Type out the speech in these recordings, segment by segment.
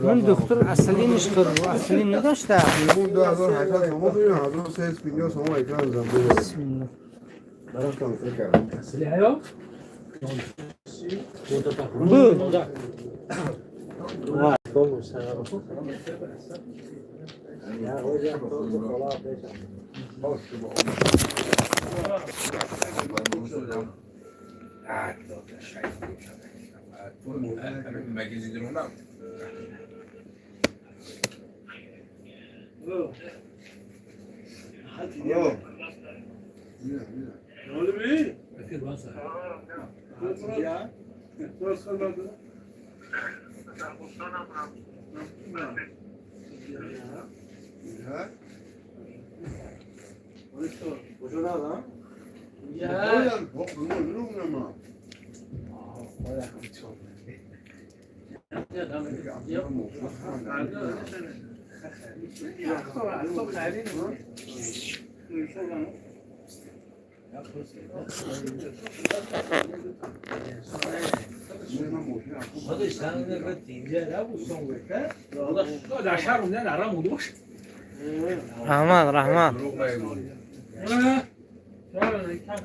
من دکتر اصلی نشکر اصلی نداشته. اون 2008 شما ببینید 1350 شما اکران زنده. بسم الله. براش کانسل کردم. اصلی هیا؟ رحمت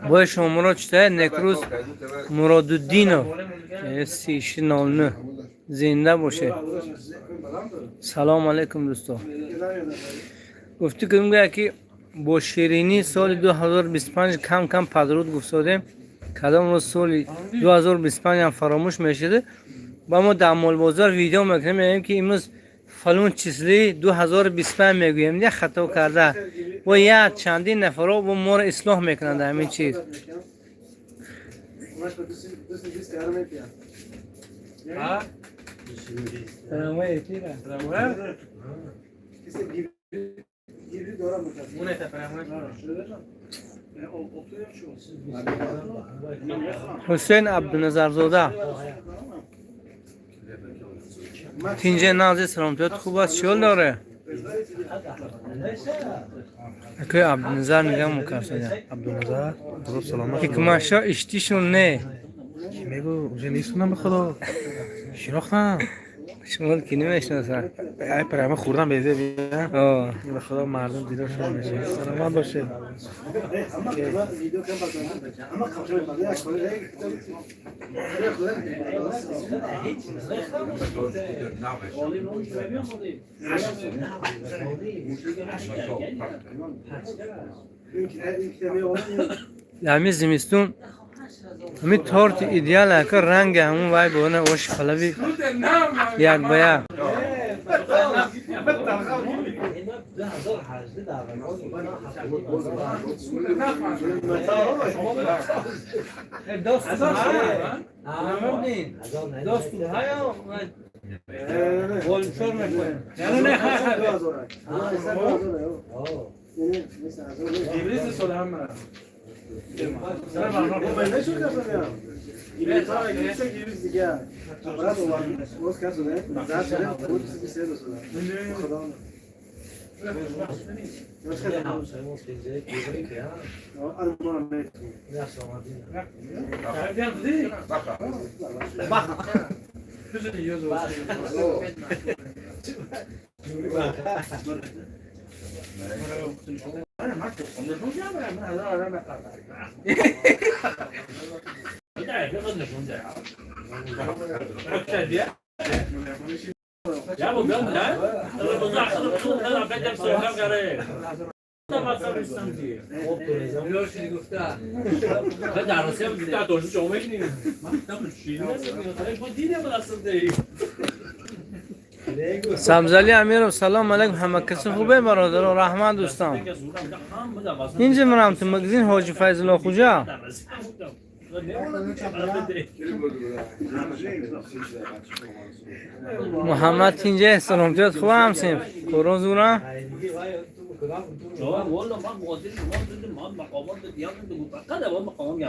باید شما چطور نکروز مرادالدینو 3699 زنده باشه. سلام علیکم دوستان. گفتی که با شیرینی سال 2025 کم کم پدرود گفتادیم کدام روز سال 2025 هم فراموش میشده. با ما در مال بازار ویدیو میکنیم میگیم که امروز فلان چیزی 2025 میگویم یه خطا کرده و یا چندین نفر با ما را اصلاح میکنند همین چیز. حسین عبدالنظرزاده تینجه نازی سلامتیت خوب است چول داره اکی عبدالنظر میگم مکرسه عبدالنظر درست سلامت حکمشا اشتیشون نه میگو اونجا نیستونم به خدا شناختم شما که نمیشناسن ای پرامه خوردم بیزه بیا آه به خدا مردم دیدار شما میشه سلامت باشه همین زمستون همین تورت ایدیال که رنگ همون وای بونه وش خلبی یک به یک سمزلی امیرم سلام علیکم همه کسی خوبه برادر و رحمت دوستان. اینجا مرام تو مگزین حاجی فیض الله خوجا محمد اینجا سلامتیت خوبه همسیم کورون زورا والله ما مقدر ما ضد ما مقامات دیگه بود فقط اول مقام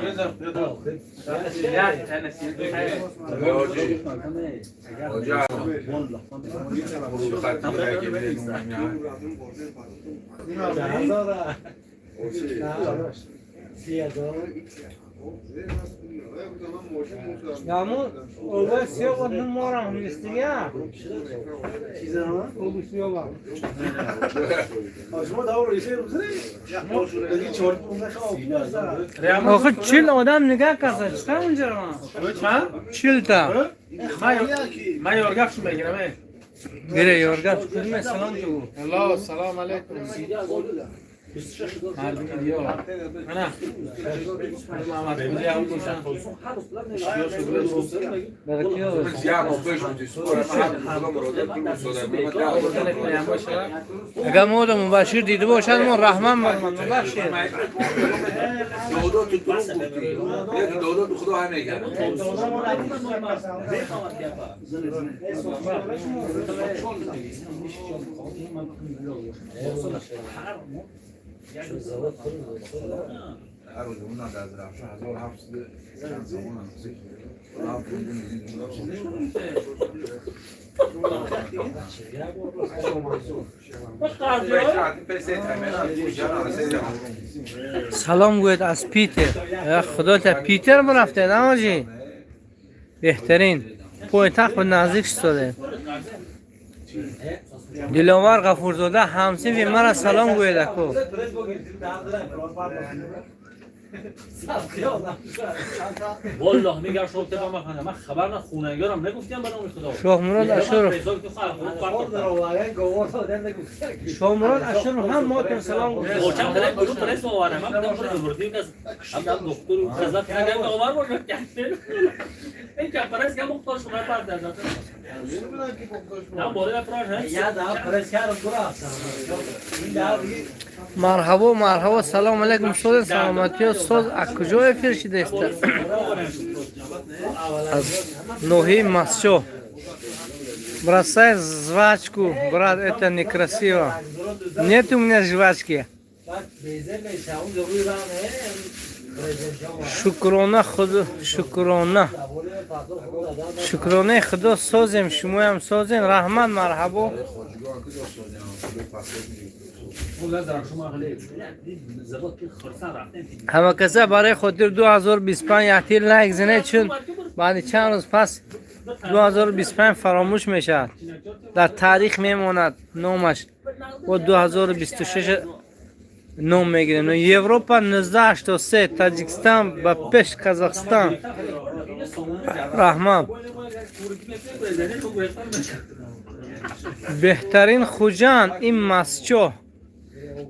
Yağmur, orada siyah var, numara mı istiyor? O bir siyah var. Oxir chil odam nega qilsa chiqar unjaraman. Chilta. من یارگاه شو بگیرم Gire yorga tutma salom ku. الله سلام علیکم مردم دیو انا محمد بودی هم باشن Barakiyo. Agar moda mubashir didi boshad mo rahman borman mubashir. دولت خدا همه کرد هر روز اون از رفت 1700 سلام گوید از پیتر. خدا تا پیتر برفته نماجی. بهترین پایتخت به نزدیک شده. دلاور غفورزاده همسی و مرا سلام گوید اکو. والله میگم شما تبا مخنه من خبر نه خونگیارم نگفتیم به نام خدا شاه مراد اشرف شاه مراد اشرف هم ماتم سلام گوید. موچم داره برو پرس آواره من بدم برو بردیم از هم دکتر و خزت نگم آوار باشه کشتر این که پرس که مختار شما پرد در ذاته نه بوده افراش هست یا دا پرس کارم مرحبا مرحبا سلام علیکم سوز سلامتی و سوز اکجا افیر شده است از نوحی مسچو бросай жвачку брат это некрасиво нет у меня жвачки шукрона худо шукроне худо созем шумоям созем рахмат марҳабо ҳама каса барои хотир 2025 яхтир лайк зане чун баъди чанд рӯз пас 2025 фаромӯш мешавад дар таърих мемонад номаш бо 2026 ном мегирем европа 1983 таҷикистон ба пеш казахстон раҳмат беҳтарин хуҷанд ин масчо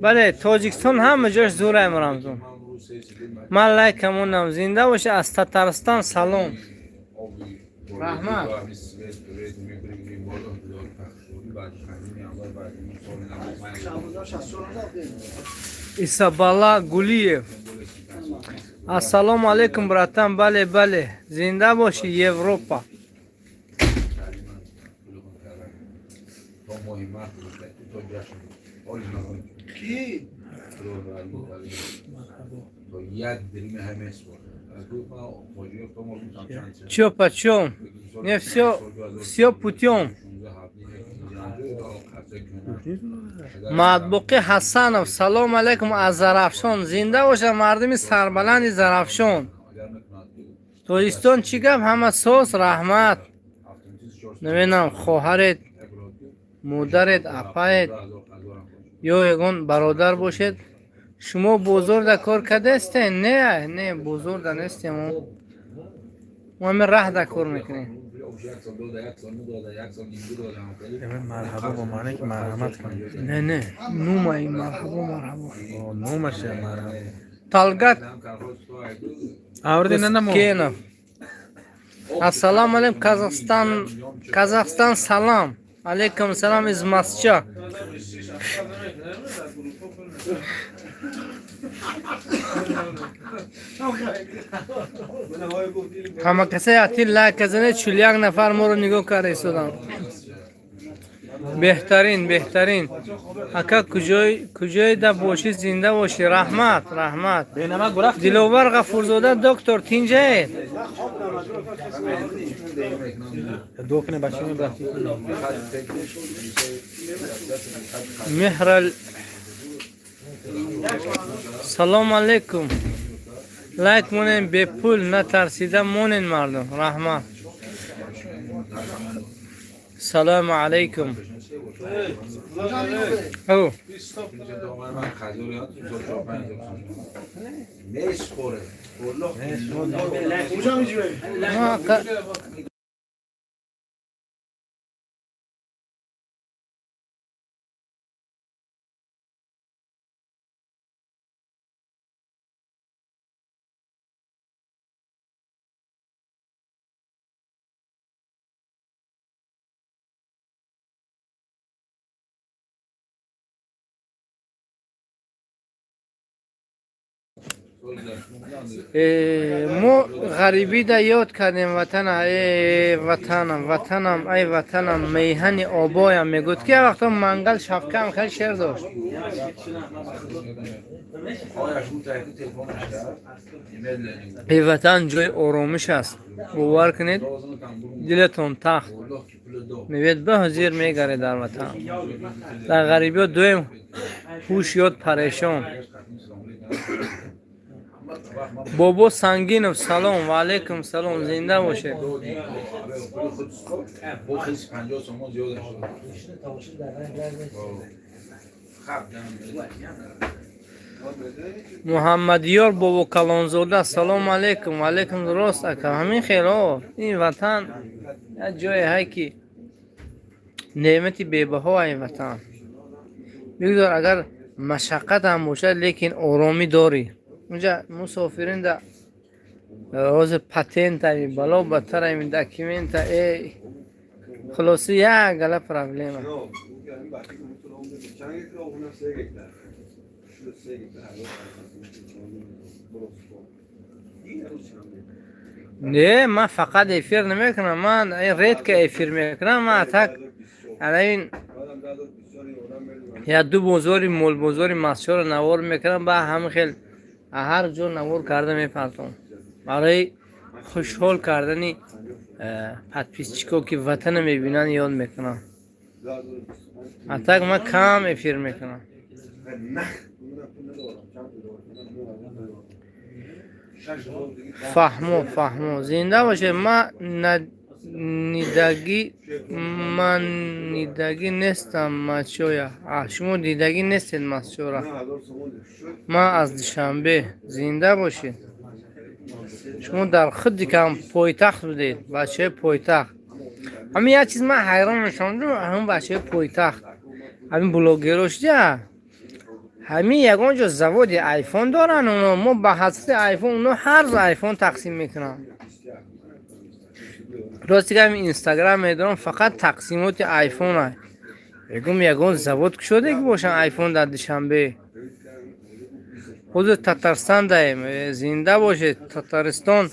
бале тоҷикистон ҳама ҷош зӯраем рамзон ман лайкамонам зинда боша аз татарстон салом раҳмат исабалла гулиев ассалому алайкум братан бале бале зинда боши европа чё почём не всё путём матбуқи ҳасанов салом алайкум аз зарафшон зинда боша мардими сарбаланди зарафшон тоҷикистон чӣ гап ҳама соз раҳмат намедонам хоҳарет модарет апает ё ягон бародар бошед шумо бозорда кор кардастен не бозорда нестем мо ҳамин раҳда кор мекунем مرحبا با معنی که مرحمت کنید не нумай марҳабо марҳабо نومش مرحبا талгат آوردی نه نمو кенов ассалому алейкум казахстан салом алейкум салом из масча ҳама каса яхти лайк казане 41 нафар моро нигоҳ карда истодам беҳтарин ака куҷоида бошӣ зинда бошӣ раҳмат диловар ғафурзода доктор тинҷаед دوکنه بچه می برفتی меҳрал салому алейкум لایک مونین به پول نترسیده مونین مردم. رحمت. سلام علیکم. او من خجوریات نیش خوره ما مو غریبی دا یاد کردیم وطن. ای وطنم وطنم ای وطنم میهن آبایم میگود که وقتا منگل شفکم خیلی شعر داشت. ای وطن جای آرامش است، باور کنید دلتون تخت میوید به حضیر میگره در وطن. در غریبی ها دویم هوش یاد پریشان. بابا سنگینم سلام و علیکم سلام، زنده باشه. محمدیار بابا کلانزاده سلام علیکم و علیکم درست اکا. همین خیلی این وطن یه جای هایی که نعمتی بی‌بها این وطن. بگذار اگر مشقت هم باشه لیکن آرامی داری. اونجا مسافرین در روز پتنت های بالا بدتر این داکیمنت ای خلاصی یک گله پرابلم. نه من فقط افیر نمیکنم، من ریت که افیر میکنم من تک این یا دو بازاری مول بازاری مسجد رو نوار میکنم با همه خیل هر جور نوار کرده میپرتم برای خوشحال کردنی پدپیسچیکو که وطن میبینن یاد میکنم. تک من کم افیر میکنم. فهمو زنده باشه. من نیدگی نیستم مچویا. شما دیدگی نیستید مچورا. ما از دوشنبه. زنده باشید. شما در خود کم پایتخت بودید، بچه پایتخت. همین یه چیز من حیران میشم، همون بچه پایتخت همین بلوگراش ده همین یگان جو زواد آیفون دارن اونا، ما به حسب آیفون اونا هر آیفون تقسیم میکنن. راستی که همین اینستاگرام میدارم فقط تقسیمات آیفون های بگم یگان زواد شده که باشن آیفون در دوشنبه. خود تترستان داریم. زنده باشه تترستان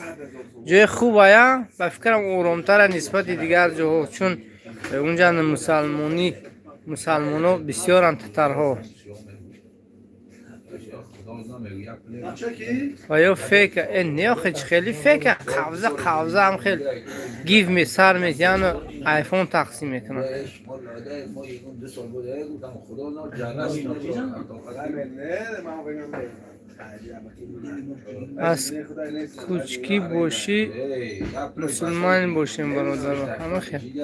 جای خوب آیا با فکرم آرامتر نسبت دیگر جاها، چون اونجا مسلمان‌ها بسیار تترها آیا فکر این نه خیلی فکر قوزه هم خیلی گیف می سر میتیان و آیفون تقسیم میکنن. از کوچکی باشی مسلمان باشیم برادر همه خیلی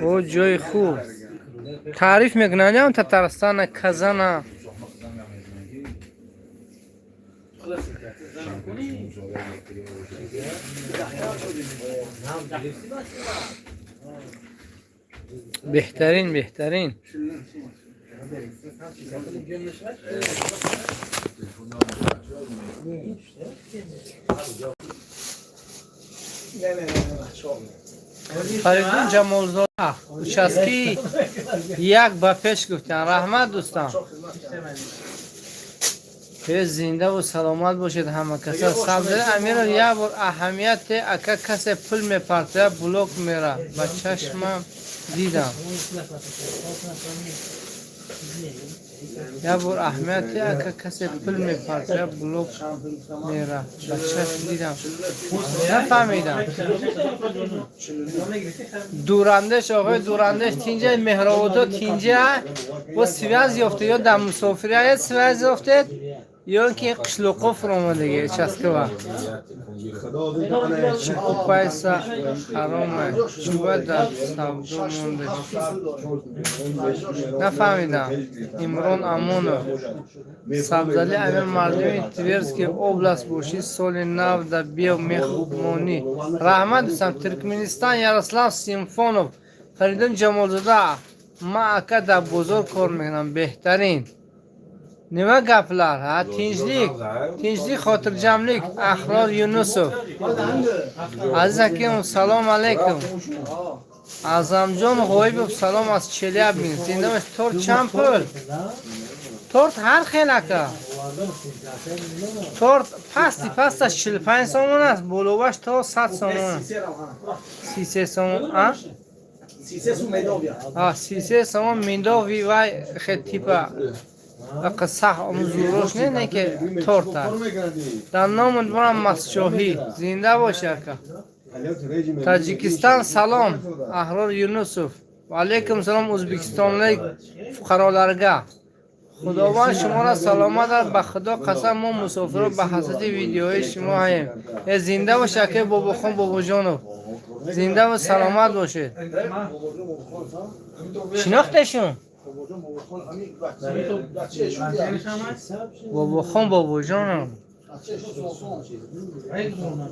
او جای خوب تعریف میکنن. هم تترستان کزنه بهترین فریدون جمالزاده اوچسکی یک با پیش گفتن. رحمت دوستان زنده و سلامت باشید همه کسا. سبزه امیر یه بار اهمیت اکا کسی پول میپرته بلوک میره با چشمم دیدم. یه بار اهمیت اکا کسی پول میپرته بلوک میره با چشم دیدم. نفهمیدم. دورندش آقای دورندش تینجه مهراودو تینجه و سویز یافته یا در مسافری های سویز یافته یا که قشلوقو فرامدگی چسکوا خدا بدانه چکو پیسا حرامه چوبه در سبدو مونده نفهمیدم امران امونو سبزلی امیر مردمی تبرز که اوبلاست باشی سال نو در بیو میخوبمانی رحمت دوستم ترکمنستان یارسلاف سیمفونوف فریدون جمالزاده ما اکا در بزرگ کار میکنم بهترین نما گپلر ها تینجلیک خاطر جملیک اخرار یونسوف عزیز حکیم سلام علیکم اعظم جان غایب سلام از چلیاب بین زنده باش تورت چند پول تورت هر خیلی که تورت پستش 45 سومون است بلوبش تا 100 سومون است 33 سومون ها 33 سومون میندو وای خیلی تیپا قصه امزوروش نه که تورت در نام برام مسجوهی زنده باشه که تاجیکستان سلام احرار یونسوف و علیکم سلام ازبکستان فقرالارگا خداوند شما را سلامت دارد به خدا قسم ما مسافر به حسد ویدیوهای شما هستیم زنده باشه که بابا خان بابا جانو زنده و سلامت باشید شناختشون بابا خان بابا جانو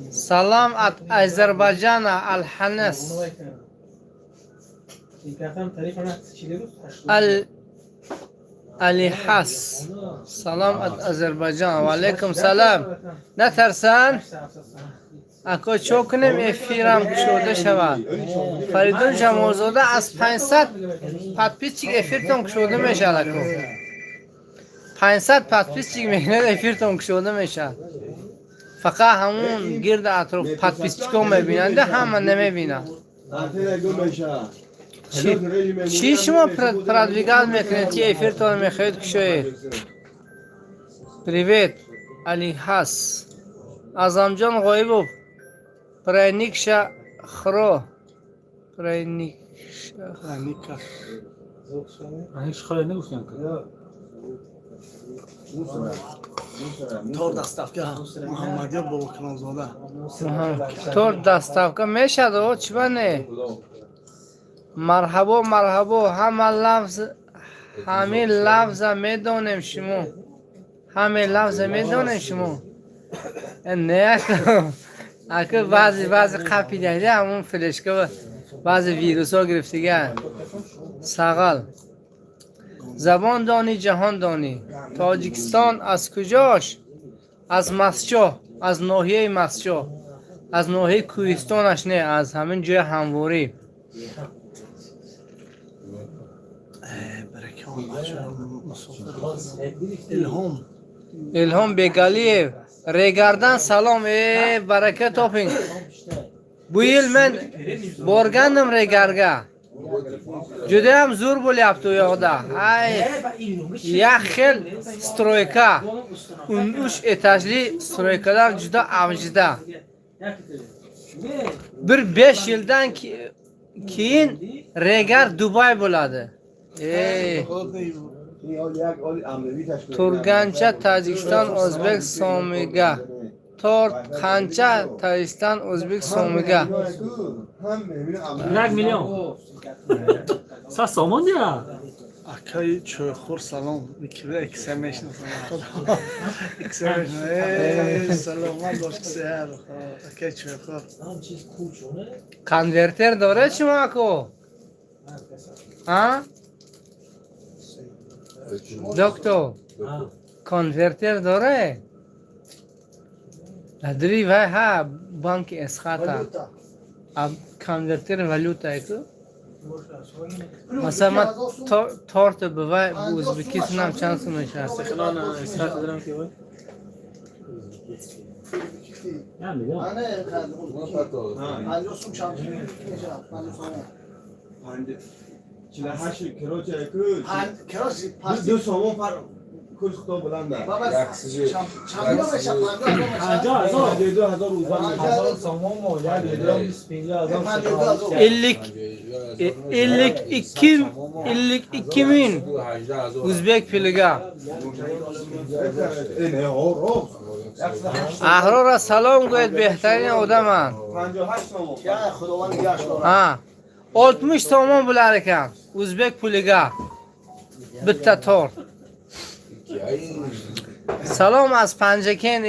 سلام از آذربایجان الحنس علی حس سلام از آذربایجان و علیکم سلام نترسن اکو چوکنم افیرم شده شود فریدون جمالزاده از 500 پتپیچ افیرتون شده میشه اکو 500 پتپیچ میگنه افیرتون شده میشه فقط همون گرد اطراف پتپیچکو میبیننده همه نمیبینن چی شما پردویگال میکنید که افیرتون میخواید کشوید پریویت علی حس ازم جان غایبو پرینیکشا خرو پرینیکشا خیلی نگفتم تور دستافکه محمدی بابا کنالزاده تور دستافکه میشه دو چی بنه مرحبا مرحبا همه لفظ میدونیم شما همه لفظ میدونیم شما نه اکه بعضی قپی دیده همون فلشکه بعضی ویروس ها گرفتگه ساغل زبان دانی جهان دانی تاجیکستان از کجاش از مسجو از ناحیه مسجو از ناحیه کوهستانش نه از همین جای همواری الهام بگالیه ریگاردن سلام برکت توپینگ بویل من بارگندم ریگارگا جده هم زور بولی افتو یاغده یک خیل سترویکا اون اوش اتاجلی سترویکادار جدا اوجده bir 5 yıldan keyin ریگار دوبای بولاده تورگانچا تاجیکستان ازبک سومیگا تورت خانچا تاجیکستان ازبک سومیگا 1 میلیون سا سامان دیا اکای چوخور سلام میکره اکسه میشن سلام باش سهر اکای چوخور کانورتر داره شما کو ها دکتر کانورتر داره نداری وای ها بانک اسخاتا اب کانورتر والوتا ایکو مثلا من تورت بوای ازبکستان هم چند سو میشه خلال اسکات دارم که وای نه میلیون دو سومون پر کل خطاب بلنده 50 52,000 o'zbek puliga. Ahrora salom go'yed, behtarin odaman. 58 تومن Ha, 60 so'm bo'lar ekan o'zbek puliga. Bitta tor. Salom az Panjikent,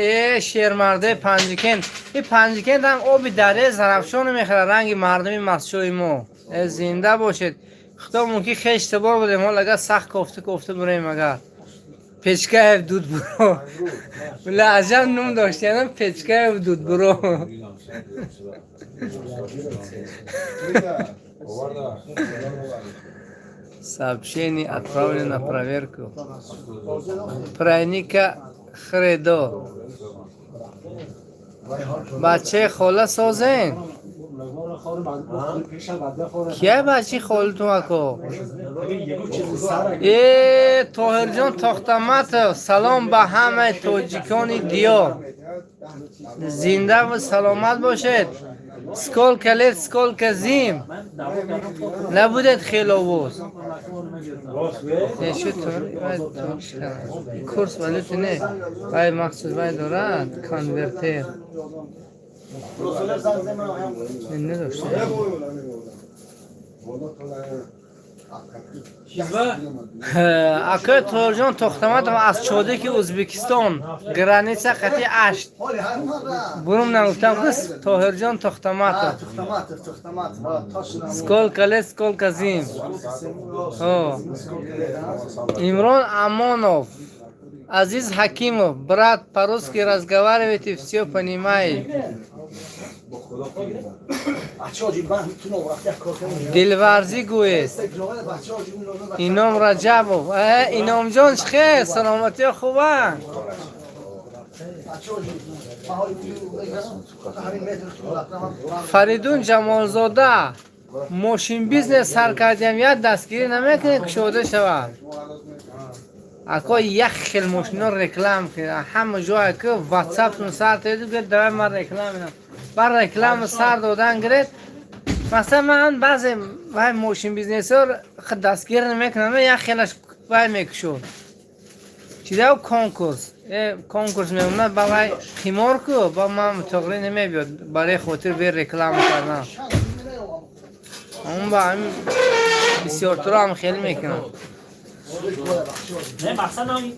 Shermarde Panjikent. این پنجکند هم آب دره زرافشان میخوره، رنگ مردمی مسجوی ما. زنده باشید. خدا ممکن خشت بار بودیم، حالا اگر سخت کفته بریم اگر پیچکه دود برو. ولی عجب نوم داشتیم، پیچکه دود برو. Сообщение отправлено на проверку. Пряника хредо. بچه خاله سازین. کیه بچه خاله تو اکو؟ طاهر جان تاختمت. سلام به همه تاجیکان دیار. زنده و سلامت باشید. سکال کلید سکال کزیم. نبودید خیلی آواز. کورس ولیت نه. باید مخصوص باید دارد. کانورتر. این نداشته. اکای تورجان تختمت از چاده که ازبکستان گرانیسه خطی 8 بروم نگفتم کس تاهرجان تختمت سکال کلی سکال کزیم امران امانوف عزیز حکیموف брат по-русски разговаривайте, все понимаете. دلورزی گوید اینام رجبوف. اینام جان چخیر سلامتی خوبه. فریدون جمالزاده ماشین بیزنس سر کردیم، یاد دستگیری نمیکنه که شده شود. اکا یک خیل ماشینا رکلام کرد همه جای که واتساپ تون سر تیدو که دوی من رکلام میدم بر رکلام سر دادن گرد. مثلا من بعضی ماشین بیزنس ها خود دستگیر نمیکنم، یک خیلش باید میکشون چیده و کنکورس میمونه برای خیمار که با من تغییر نمیبید برای خاطر بیر رکلام کردن. اون با همین بسیار طور هم خیلی میکنم. نه مقصد هم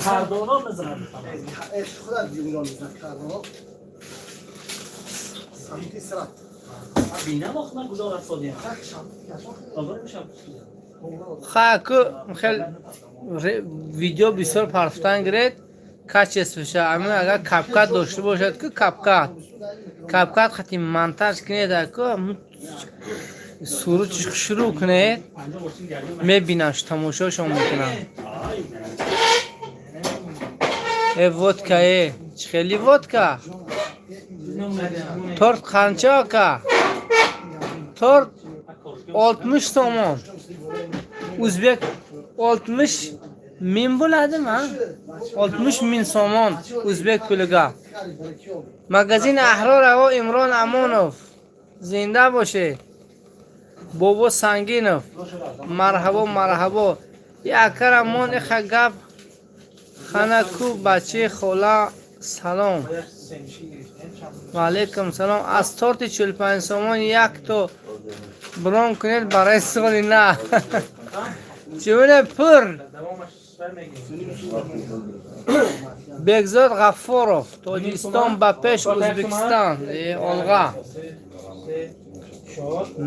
کردانا بزنم بینم آخه من کجا رفت سادیم خیلی ویدیو بسیار پرفتن گرید کچ بشه. اما اگر کپکت داشته باشد که کپکت خطی منتج کنید که سورو شروع کنید میبینمش تماشاشون میکنم. ودکا چه خیلی ودکا تورت خانچه که تورت 60 تومان ازبک 60 min bo'ladimi? 60 min so'm o'zbek puliga. Magazin Ahror va Imron Amonov zinda bo'shid. Bobo Sanginov marhabo. Akramon khagab khanaku bachi khola salom. Va alaykum salom. Az tort 45 so'm یک تو برون کنید برای سالی نه. چونه پر بگزاد غفاروف تاجیکستان با پیش ازبکستان олга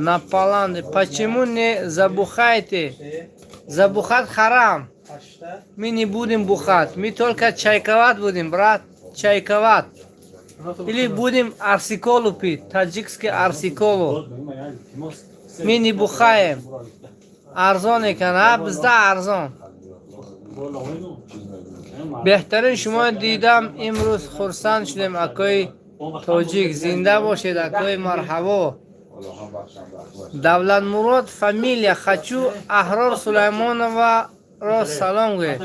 напаланд. Почему не забухаете? Забухать харам. Мы не будем бухать, мы только чайковать будем, брат, чайковать. Или будем арсиколу пить, таджикский арсиколу. Мы не бухаем. ارزان کنه بزده ارزان. بهترین شما دیدم امروز خرسند شدیم. اکای تاجیک زنده باشید. اکای مرحبا. دولت مراد فامیلیا خچو احرار سلیمانова را سلام گوید.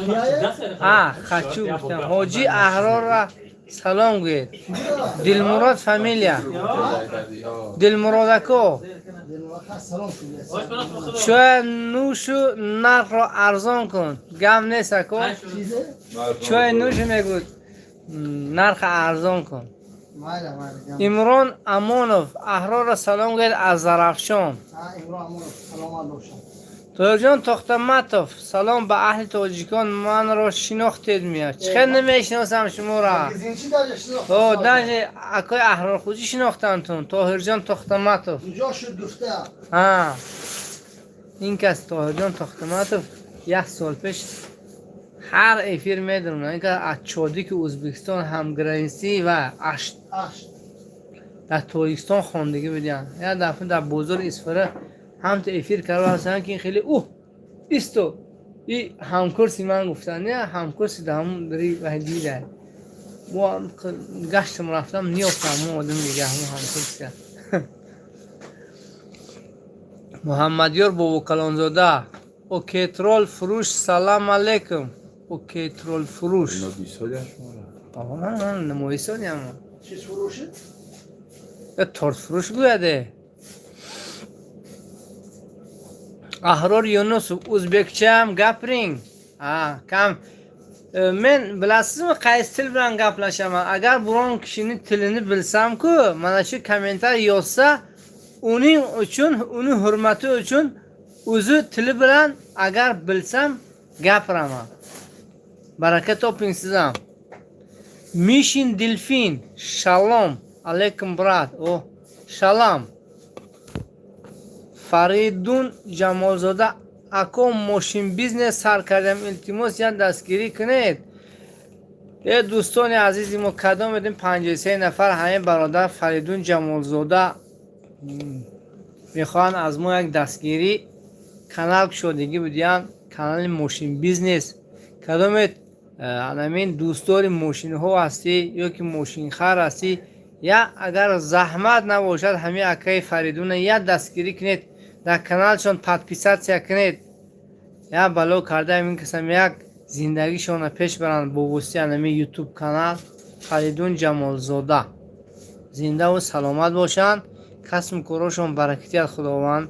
خچو گفتم حاجی احرار را سلام گوید. دلمراد فامیلیا. دلمراد اکو. چای نوش نرخ را ارزان کن. گم نیست اکو. چای نوش میگود نرخ ارزان کن. عمران امانوف احرار را سلام گوید از زرافشان. توجان تختماتوف سلام به اهل تاجیکان، من را شناختید میاد. چخیل نمیشناسم شما را. او دنج اکای احرار خوزی شناختنتون. طاهرجان تختماتوف. ها این کس طاهرجان تختماتوف 1 سال پیش هر افیر میدرونه. این که از چادی که ازبکستان همگرایسی و در تاجیکستان خواندگی بدین. یا دفعه در بازار اسفره هم تو افیر کرده هستن که این خیلی ایستو این همکرسی من گفتن نه همکرسی در همون داری و دیده با گشتم رفتم نیافتم اون آدم دیگه همون همکرسی کرد. محمدیار بابا کلانزاده اوکیترول فروش سلام علیکم. اوکیترول فروش آقا من نمایستانی همون چیز فروشه؟ یه تارت فروش گویده. احرار یونس ازبکچه هم گپرینگ. کم من بلاسیم قیس تل بران گپلاشم. اگر بران کشینی تلینی بلسم که من چه کامنتر یاسته اونی اچون اونی حرمتی اچون اوزو تل بران اگر بلسم گپرم. برکت آپین سیزم. میشین دلفین شالام علیکم برات. او شالام. فریدون جمالزاده اکو ماشین بیزنس سر کردم التماس یا دستگیری کنید. یه دوستان عزیزی ما کدام بدیم 53 نفر همه برادر فریدون جمالزاده میخوان از ما یک دستگیری کانال شدگی بدیم. کانال ماشین بیزنس کدامت همین دوستان ماشین ها هستی یا که ماشین خر هستی یا اگر زحمت نباشد همین اکای فریدون یا دستگیری کنید در کانالشون پادپیساتسیا کنید یا بلو کرده همین کسیم یک زندگیشون پیش برن با واسطه همین یوتیوب کانال فریدون جمالزاده. زنده و سلامت باشن. کسب کارشون برکتی خداوند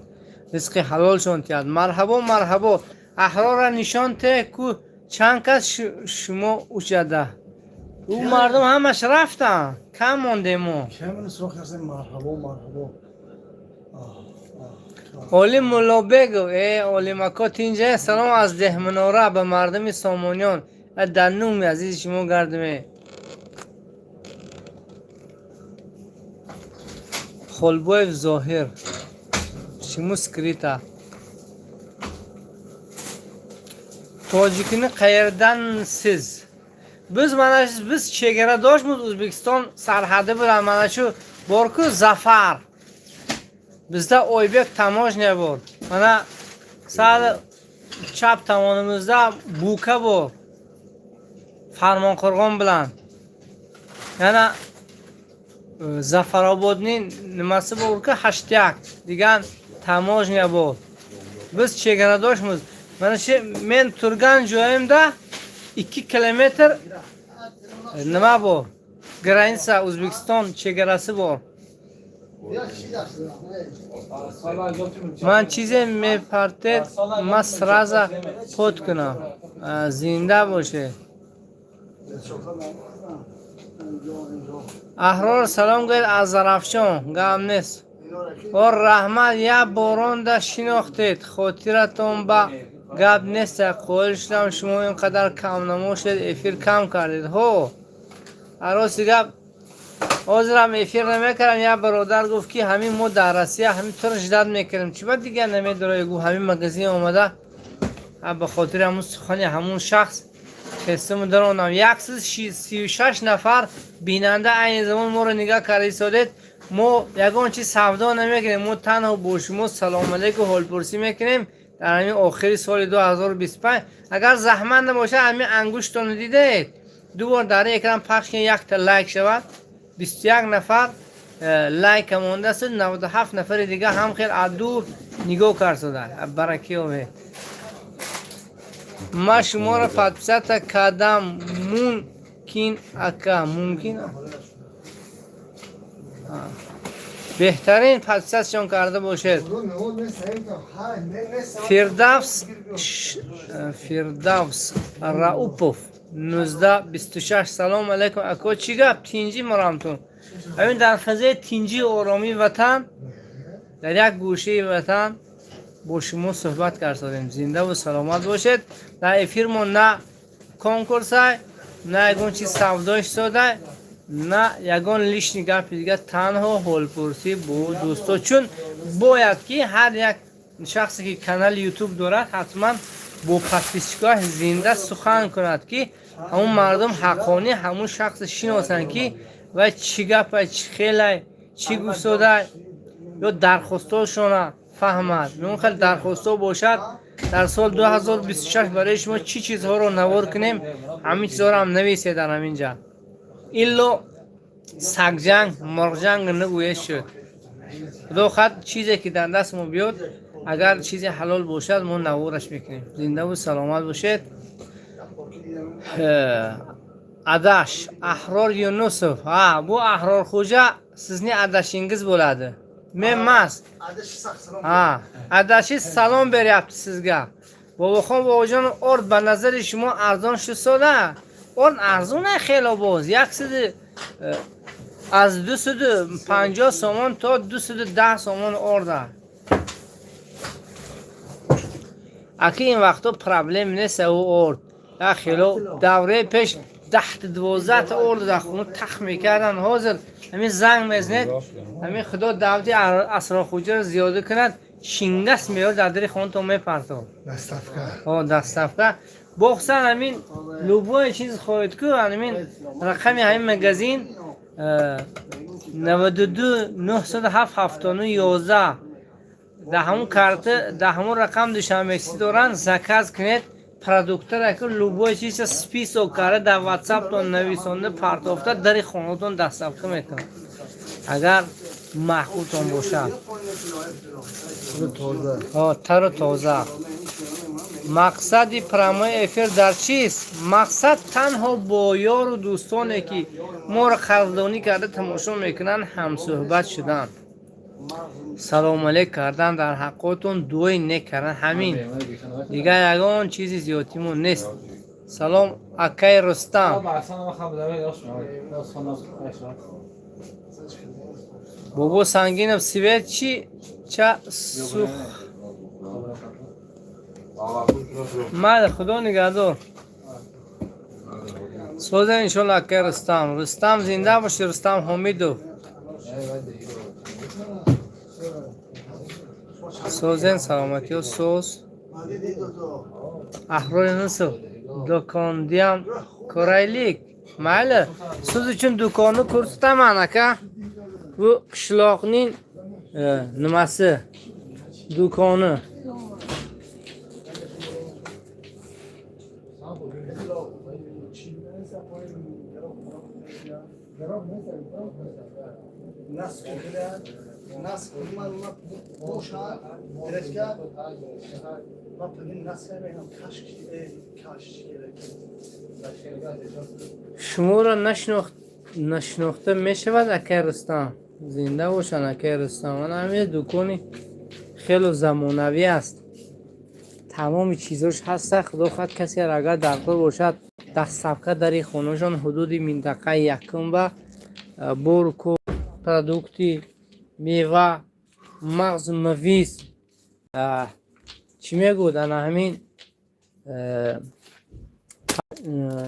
رزق حلالشون تیاد. مرحبا مرحبا. احرار را نشان ته کو چند کس شما اوچده او مردم همش رفتن کم مونده ما. کم سرخ هستیم. مرحبا اولی مولا بگو ای اولی مکات اینجا سلام از ده مناره به مردم سامانیان دنومی عزیز شما گردمه. خلبویف ظاهر شما سکریتا تاجیکینی قیردن سیز biz chegara doshmiz O'zbekiston sarhadi bilan mana shu borku Zafar. Bizda Oybek tamojnya bor. Mana sal chap tomonimizda Buka bor. Farmonqo'rg'on bilan. Yana Zafarobodning nimasi borku hashtag degan tamojnya bor. Biz chegara doshmiz. Mana shu men turgan joyimda 2 kilometr nima bor? Granitsa O'zbekiston chegarasi bor. من چیزی میپرتید ما سرازا پود کنم زنده باشه. احرار سلام گوید از زرافشان گم نیست و رحمت یا باران دا شناختید خاطرتون با گپ نیست. قول شدم شما اینقدر کم نمو شد افیر کم کردید. هو عروسی گپ حاضرم افیر نمیکردم. یا برادر گفت که همین ما در روسیه همین طور جدید میکردیم چی بعد دیگه نمیداره. گفت همین مگزین اومده به خاطر همون سخنی همون شخص قسم درونم 136 نفر بیننده این زمان ما رو نگاه کردید سادید. ما یگان چیز سودا نمیکنیم. ما تنها با شما سلام علیکم و حال پرسی میکنیم در همین آخری سال 2025. اگر زحمت نباشه همین انگشتون دیدید دوبار در اکرام پخش یک تا لایک شود. 21 نفر لایک مونده است. 97 نفر دیگه هم خیلی از دور نگاه کرده. برکه اومد. ما شما را پادپیسات کردم مون ممکن اکا ممکن بهترین پادکستشون کرده باشد. فردوس راوپوف 1926. سلام علیکم اکا، چی گپ تینجی مرامتون؟ همین در فضای تینجی آرامی وطن در یک گوشه وطن با شما صحبت کردیم. زنده و سلامت باشید. در افیرمون نه کنکورس های، نه یگون چیز سوداش ساده، نه یگون لیش نگاه دیگه، تنها حال پرسی با دوستا. چون باید که هر یک شخصی که کانال یوتیوب دارد حتما با پادکستگاه زنده سخن کند که همون مردم حقانی همون شخص شناسن که و چی گپ چی خیلی چی گفتاده یا درخواستاشون فهمد. میون خیلی درخواستا باشد در سال 2026 برای شما چی چیزها رو نوار کنیم، همین چیزها رو هم نویسید در همینجا. ایلو سگجنگ مرجنگ نگویش شد. خدا خد چیزی که در دست ما بیاد اگر چیزی حلال باشد ما نوارش میکنیم. زنده و سلامت باشید. اداش احرار یونسوف bu احرار خوجا sizni adashingiz bo'ladi. Men emas. Adashi salom beryapti sizga. Boboxon bobojon ord به نظر شما ارزان شد ساده. اون ارزونه خیلی باز. یکسید از 250 سومن تا 210 سومن ارده. اکی این وقتا پرابلم نیست او ارد. خیلی دوره پیش 10-12 ارد در خونه تخ میکردن. حاضر همین زنگ میزنید، همین خدا دعوتی اسرار خوجه رو زیاده کند، شینگست میاد در دری خونه تو میپرتو دستفکه بخصن همین لوبوی چیز خواهید که همین رقمی همین مگزین 92-907-79-11 در همون کارت در همون رقم دوشنبه‌سی دارن زکاز کنید. پروداکتر اکر لوبوی چیز سپیس و کاره در واتساپ تون نویسنده پرتافته در خونتون دستفکه میکنه اگر محقوتون باشه. تر تازه. مقصد پرامای افیر در چیست؟ مقصد تنها با یار و دوستانی که ما را قدردانی کرده تماشا میکنن هم صحبت شدن، سلام علیک کردن، در حقاتون دوی نیک کردن، همین دیگه یگان چیزی زیادیمون نیست. سلام اکای رستم. بابا سنگینم سیویت چی؟ چه سوخ مال خدا نگهدار. سوزن انشالله اکای رستم زنده باشه. رستم حمیدو سوزن سلامتی و سوز احرار نسو دکاندیم کرایلیک ماله سوز için dükkanı kurtutamam aka. Bu qishloqning nimasi dükkanı. Nas kullanmak boşa derece laptopun nasıl benim kaç gerek. شما را نشناخته می شود اکای رستم. زنده باشن اکای رستم. من همین دکانی خیلی زمانوی است، تمام چیزاش هست. خدا خواهد کسی را اگر درکار باشد دستفکه در خونهشان حدود منطقه یکم و برکو پروداکتی میوه مغز مویز چی میگودن همین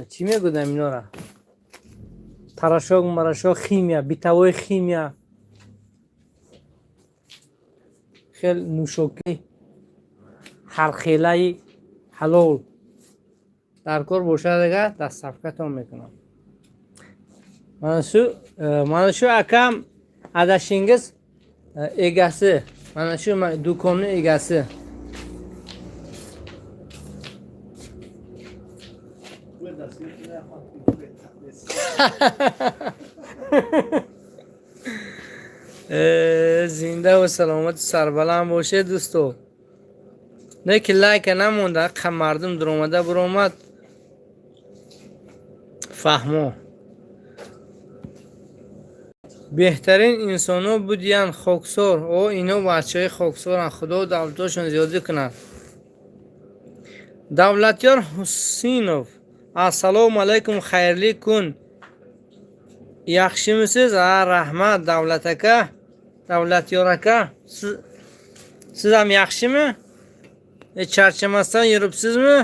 چی میگودن اینا را تراشاق مراشاق خیمیا بیتوای خیمیا خیلی نوشوکی هر خیلی حلال در کار باشه دیگه دست صفقتون میکنم. من شو اکم adashingiz egasi, mana shu do'konni egasi. زنده و سلامت سربلند باشه دوستو. نه که لایک نمونده، مردم در اومده برآمد فهمو بهترین انسان ها بودین خاکسار. او اینا بچه های خاکسار هن. خدا دولتاشون زیادی کنن. دولتیار حسینوف السلام علیکم خیرلی کن یخشیمسیز رحمت دولتکه دولتیارکه siz ham yaxshimi? Charchamasdan yuribsizmi?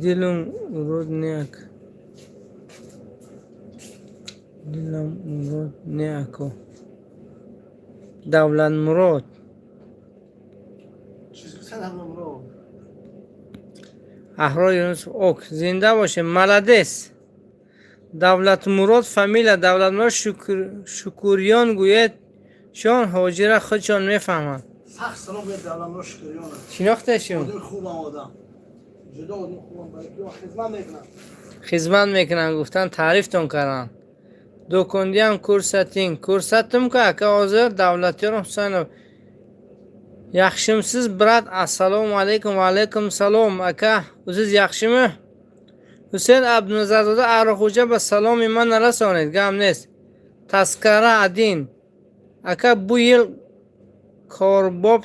Dilim Rodniak. Dilim Rodniako. Davlat Murod. Ahro Yunus ok. Zinda boshing. Malades. Davlat Murod familiya Davlat Murod Shukuriyon go'yad شان حاجره خودشان میفهمند. سخت سلام به دولت شکریان. شناختشون؟ آدم خوبم آدم. جدا آدم خوبم برای خدمت میکنم. خدمت میکنن گفتن تعریفتون کردن. دوکندی هم کورساتم که حاضر دولتیار حسین یخشمسیز برات السلام علیکم و علیکم سلام اکا عزیز یخشمه حسین عبدالنظرزاده عراخوجه به سلام من نرسانید گم نیست تذکره ادین اکا بو یل قوربوب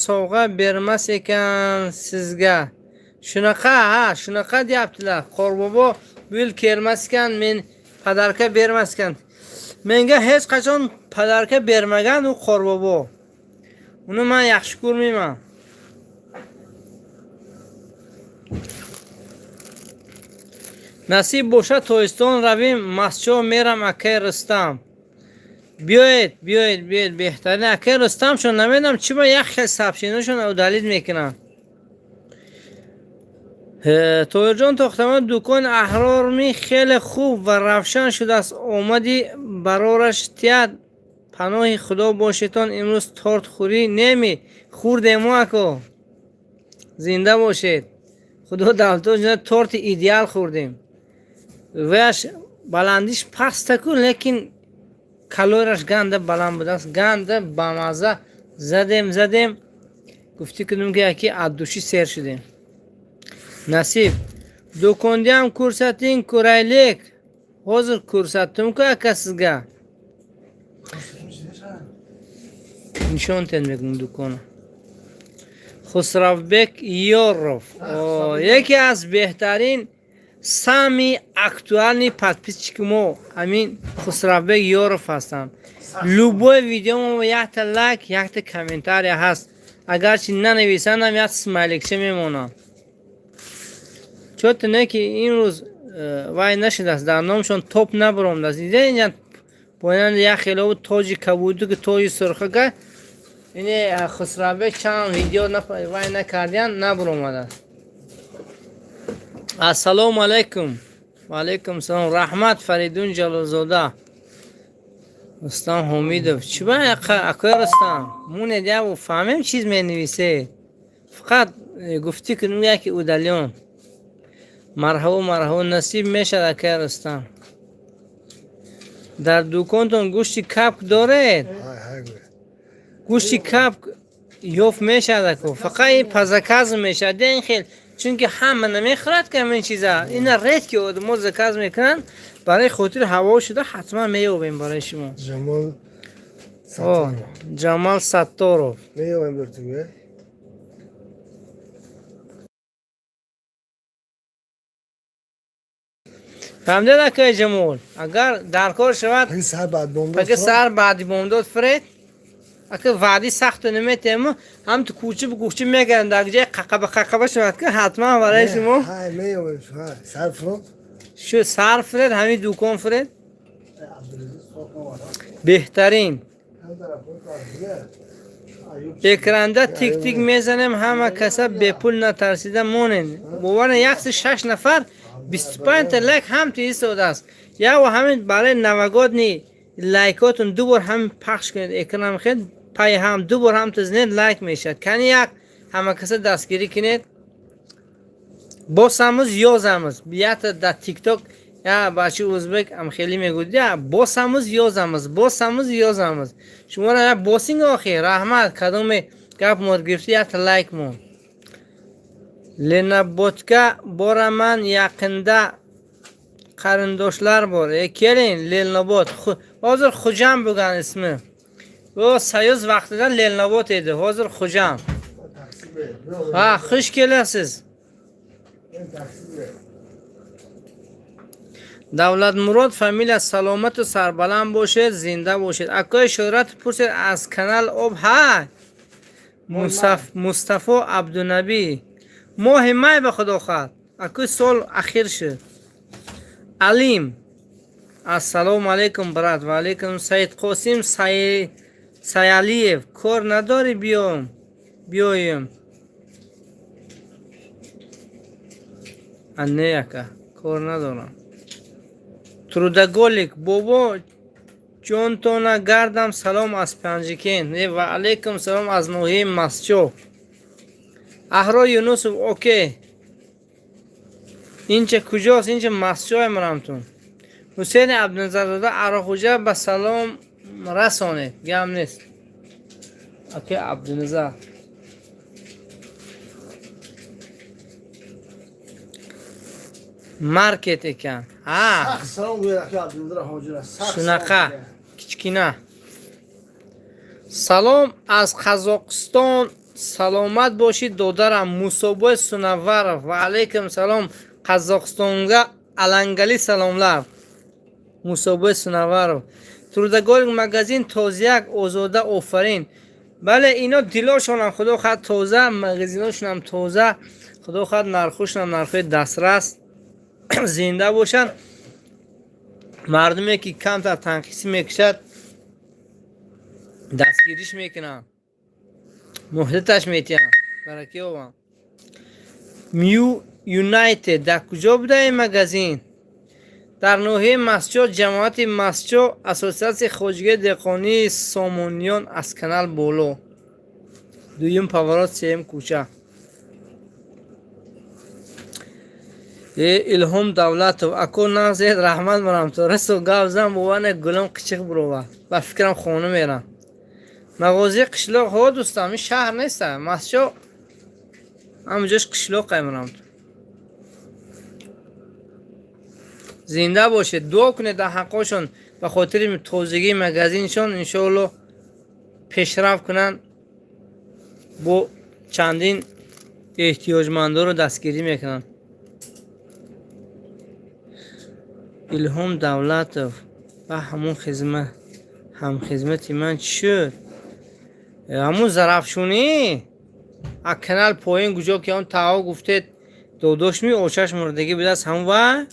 sovg'a bermas ekan sizga. Shunaqa deyaptilar. Qorbobo bu yil kelmas ekan, men padarka bermas ekan. Menga hech qachon padarka bermagan u Qorbobo. Uni men yaxshi ko'rmayman. Nasib bo'lsa To'yiston ravim, masjidga meram aka Rustam. بیاید بهترین اکه رستم شون نمیدونم چی با یک خیلی سبشینشون او دلیل میکنن. تویر جان تختمان دکان احرار می خیلی خوب و روشن شده است. اومدی برارش تیاد پناه خدا باشیتان. امروز تارت خوری نمی خوردیم اکو زنده باشید. خدا دلتون تارت ایدیال خوردیم. ویش بلندیش پست کن لیکن کالورش گنده بلند بود است. گنده بامازه زدیم گفتی کدوم که یکی عدوشی سیر شدیم. نصیب دوکندی هم کورساتین کورایلیک حاضر کورساتم که اکسیزگه نشان تن میگم دوکانه خسروبک یوروف یکی از بهترین سامی اکتوالنی подписчики ما همین خسروبک یوروف هستن. لوبوی ویدیو ما یک تا لایک یک تا کامنتاری هست. اگرچه ننویسن هم یک اسمایلیکشه میمونن. چون نه که این روز وای نشده است در نامشون توپ نبرم است. دیده اینجا باید یک خیلی تاجی کبودو که تاجی سرخه که این خسروبک چند ویدیو وای نکردین نبرم است. السلام علیکم و علیکم سلام. رحمت فریدون جلالزاده رستم حمیدوف چی با اکوی رستم مونه دیا و فهمیم چیز می نویسه فقط گفتی که نویا که اودالیون مرحبا نصیب میشه اکوی رستم. در دوکانتون گوشتی کپک داره؟ گوشتی کپک یوف میشه اکو فقط این پزکاز میشه دین خیل چون که همه نمیخورد که این چیزا این رید که آدم‌ها زکاز میکنن برای خاطر هوا شده حتما میوبیم برای شما. جمال ستارو میوبیم براتون. فهمیده که جمال اگر در کار شود اگه سر بعدی بومداد فرید اگه وعدی سخت نمیتیم هم تو کوچه به کوچه میگن در جای ققبه شود که حتما برای شما میوبیم. سر فرد شو سر فرید همین دوکان فرید بهترین اکرانده تیک تیک میزنیم همه کسا به پول نترسیده مونین بوان یکس 6 نفر 25 تا لایک هم توی سوده است. یا و همین برای نوگاد نی لایکاتون دو بار هم پخش کنید اکرام خیلی پای هم دو بار هم تزنید لایک میشد کنی یک همه کسا دستگیری کنید باسموز یازموز بیات در تیک توک یا بچه ازبک هم خیلی میگوید یا باسموز یازموز شما را باسینگ آخی رحمت کدوم گپ مورد گرفتی یا لایک مون Lenobodga boraman yaqinda qarindoshlar bor. Keling, Lenobod. Hozir Xo'jam bo'lgan ismi. Bu Soyuz vaqtida Lenobod edi, hozir Xo'jam. Ha, xush kelasiz. Davlatmurod familiya salomat و سربلند باشید، زنده باشید. اکای شهرت پرسید از کانال آب ها. مصطفی عبدالنبی ماه مای به خدا خواهد. اکای سال اخیر شد. علیم السلام علیکم برات. و علیکم. سید قاسم سیالیف کار نداری بیایم. انه یکا کار ندارم. Трудоголик бобо ҷонтона гардам салом аз Панҷикин. Ва алайкум салом аз ноҳияи Масчо. Аҳро Юнусов окей. Инча куҷост? Инча Масчои марамтун. Ҳусейни Абдуназарзода Арохуҷа ба салом расонед. Гап нест. Окей, Абдуназар. Маркет ekan. Ha. Shunaqa kichkina. Salom az Qozog'iston. Salomat boshid dodaram Musoboy Sunavarov. Va alaykum salom. Qozog'istonga alangali salomlar. Musoboy Sunavarov. Trudagol magazin toziyak ozoda ofarin. Bale اینا دیلاشون هم خدا خواهد توزه، مغازیناشون هم توزه، خدا خواهد نرخوشون هم نرخوی دسترس زنده باشن. مردمی که کمتر تنقیسی میکشد دستگیریش میکنن، محدتش میتین. برکی بابا میو یونایتد در کجا بوده این مگزین؟ در نوحه مسجد جماعت مسجد اساسیاسی خوجگی دقانی سامونیان از کانال بولو دویم پاورات سیم کوچه. الهام دولتو اکو نازید رحمت مرم تو رسو گاوزم بوانه گلم قچق بروه و فکرم خونه میرم. مغازه قشلاق ها دوستم این شهر نیسته، مسجد همجاش قشلاق میرم تو. زنده باشه، دعا کنید در حقشون به خاطر تازگی مگزینشون انشاءالله پیشرفت کنن، با چندین احتیاجمندا رو دستگیری میکنن. الهام دولتov و همون خدمتی من چی شد؟ همون ظرفشونی از کانال پایین گوجا که اون تاها گفته داداش می آشش مردگی بده از همون و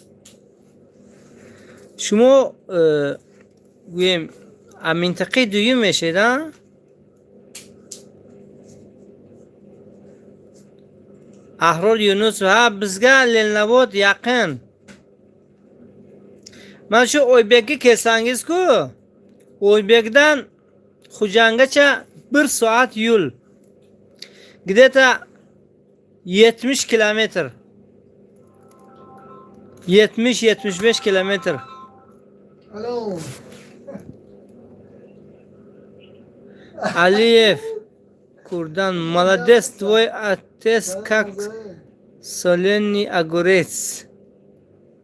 شما گویم منطقه دویم میشید ها؟ احرار یونس ها بزگه لنباد یقین من شو اویبکی kesangiz ku Oybekdan Xo'jangacha 1 soat yo'l. Где-то 70 kilometr. 70-75 kilometr. Alo. Aliyev Kurdan молодец, твой отец как соленый огурец.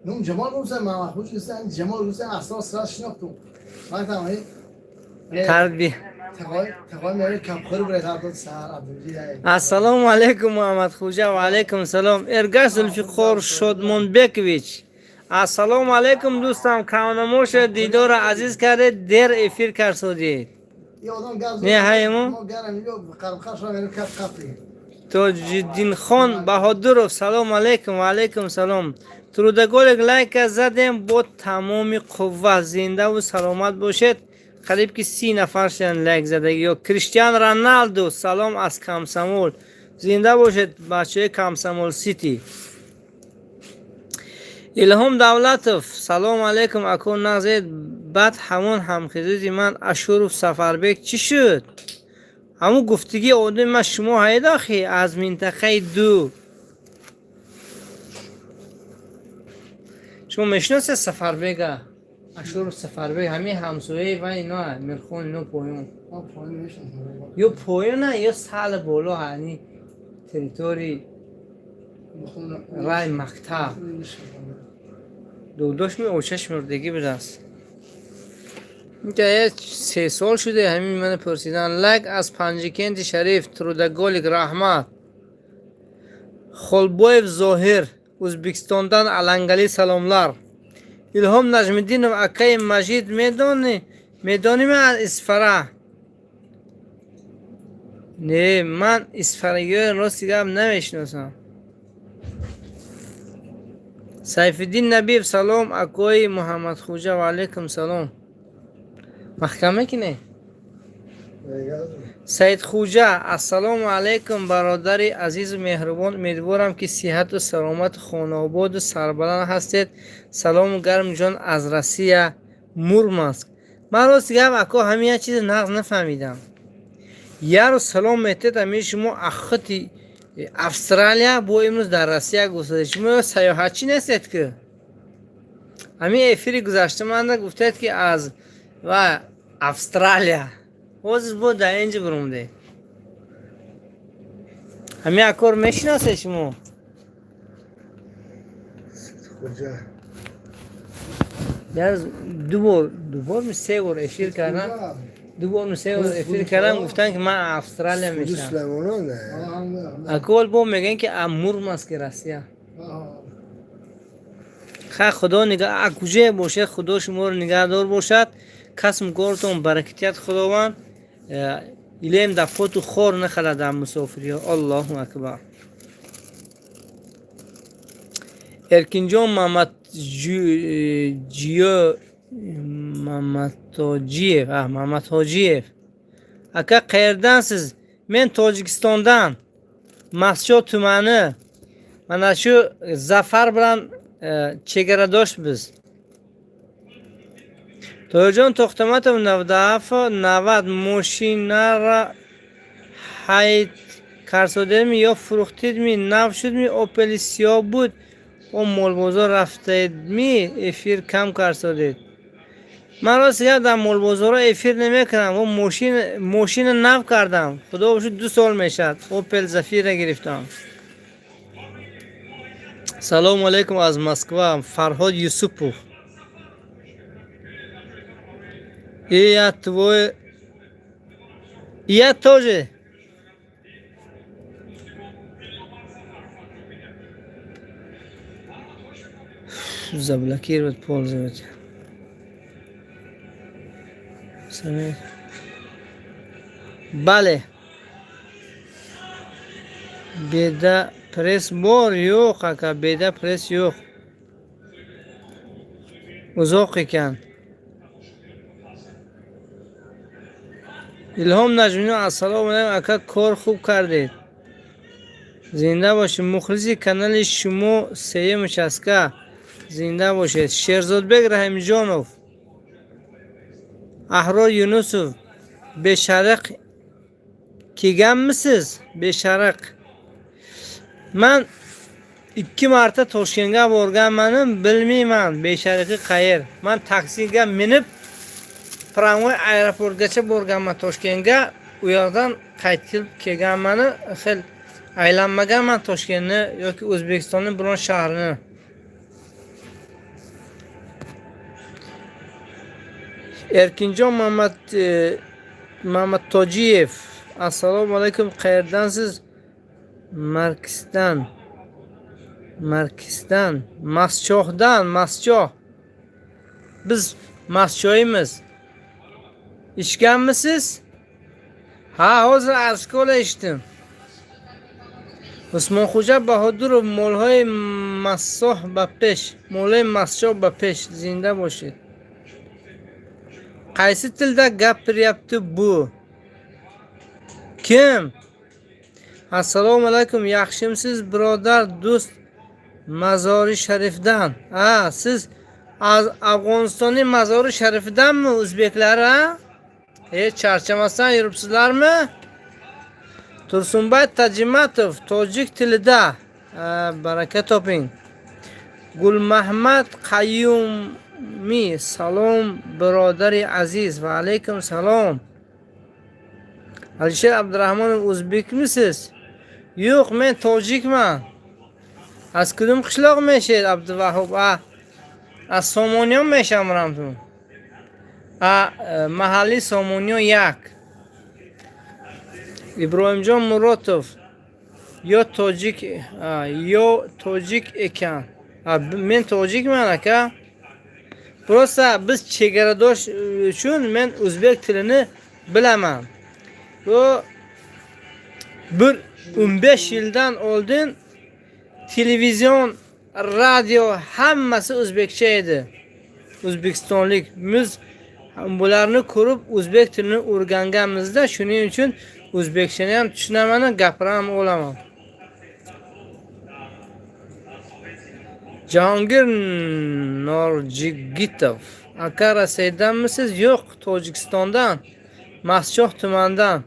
نم جمال روزه ما خوش گفتن جمال روزه اساس راست شناختم. ما تمام. تربیه. تقای میره کمخور برای تابت سر عبدالجی. السلام علیکم محمد خوجا و علیکم سلام. ارگاز زلفقار شادمانبکویچ. السلام علیکم دوستم، کامنموش دیدار عزیز کرده در افیر کرسودید. نه هایمو؟ تاج‌الدین خان بهادرов سلام علیکم و علیکم سلام. трудоголик лайк زدیم با تمام قوت. زنده و سلامت باشید. قریب که 30 نفر شدن لایک زده. یا کریستیان رونالدو سلام از کامسامول. زنده باشید بچه کامسامول سیتی. الهام دولتov سلام علیکم اکو نازید. بعد همون همخیزی من اشورف سفربک چی شد؟ همون گفتگی آدم ما شما هید آخی از منطقه دو. شما میشناسید سفربک؟ اشورف سفربک همین همسایه و اینا میرخون اینو پایون. یا پایون نه یا سال بالا هنی تریتوری رای مقطع دوداش می اوچش مردگی براست اینجا 3 سال شده همین من پرسیدن لگ از پنجکند شریف ترودگولک رحمت خلبویف ظاهر O'zbekistondan alangali salomlar. Ilhom Najmiddinov akay Majid medonimi az Isfara. Ne, man Isfaraga rosti gap nemishnosam. Sayfiddin Nabiyev salom akoy Muhammad Xo'ja va alaykum salom. Mahkama ki ne? سید خوجا السلام علیکم برادری عزیز و مهربان امیدوارم که صحت و سلامت خانواده و سربلند هستید سلام گرم جان از روسیه مورمانسک من راست گم اکا همین چیز نقض نفهمیدم یارو سلام میتید همین شما اختی استرالیا با امروز در روسیه گذاشته شما سیاحتی نیستید که همین افیری گذاشته من گفتید که از و استرالیا اوز بود در اینجا برمده همین اکار میشناسه شما کجا در دو بار می 3 بار افیر کردم 2 بار می 3 بار افیر کردم گفتن که من استرالیا میشم سلیمانان نه اکول با میگن که مورمانسک روسیه خدا نگاه کجا باشه خدا شما رو نگهدار باشد کسم کارتون برکتیت خداوند ایلیم دفعه تو خور نخلد در مسافری ها الله اکبر ارکینجان محمد محمد حاجیف اکا قیردن سیز من تاجیکستاندان مسجد تومنه من اشو زفر برن چگره داشت biz توجان تختمتم 90 ماشینا را حید کرسودم یا فروختید می نو شد می اوپل سیاه بود و مول بازار رفتید می افیر کم کرسودید من راست در مول بازار افیر نمی کنم و ماشین نو کردم خدا باشد 2 سال میشد اوپل زفیر را گرفتم سلام علیکم از مسکو فرهاد یوسفوف Я твой... Я тоже. Заблокировать пользователя. Бале. Беда пресс бор yo'q aka, beda press yo'q. Uzoq ekan. الهام نجمی السلام علیکم اکا کار خوب کردید زنده باشید مخلصی کانال شما سیم چسکا زنده باشید شیرزاد بگ رحیم جانوف احرار یونسوف به شرق کیگم misiniz به شرق من 2 marta Toshkentga borganman bilmayman به شرقی qayer man taksiga minib Tramvay aeroportgacha borganman Toshkentga u yoqdan qaytib kelganman xil aylanmaganman Toshkentni yoki O'zbekistonning biron shahrini Erkinjon Muhammad Tojiyev assalomu alaykum qayerdansiz Markisdan Maschoh biz Maschoymiz İşkenmisiz? Ha hozir az kola içtim. Osman Xo'ja Bahodurov molhay massoh ba pesh. Molhay massoh ba pesh. Zinda boshid. Qaysi tilda gapiryapti bu? Kim? Assalomu alaykum. Yaxshimisiz birodar do'st Mazori Sharifdan. Ha siz az Afg'onistonning Mazori Sharifidanmi o'zbeklar ha? Charchamasdan yuribsizlarmi? Tursunbay Tajimatov tojik tilida baraka toping. Gulmahmad Qayyumiy salom birodari aziz va alaykum salom. Alisher Abdurahmonov o'zbekmisiz? Yo'q, men tojikman. از کدوم قشلاق میشید عبدالوهاب؟ از سامونیان میشم رمتون. محلی سامونیان یک. ابراهیم جان مراتوف یا تاجیک اکن. من تاجیک من که просто biz chegaradosh uchun men o'zbek tilini bilaman. Bu 15 yildan oldin televizion, radio hammasi o'zbekcha edi. O'zbekistonlik biz bularni ko'rib o'zbek tilini o'rganganmizda, shuning uchun o'zbekchani ham tushunaman, gapiram olaman. Jahongir Norjigitov aka Rossiyadanmisiz? Yo'q, Tojikistondan, Maschoh tumanidan.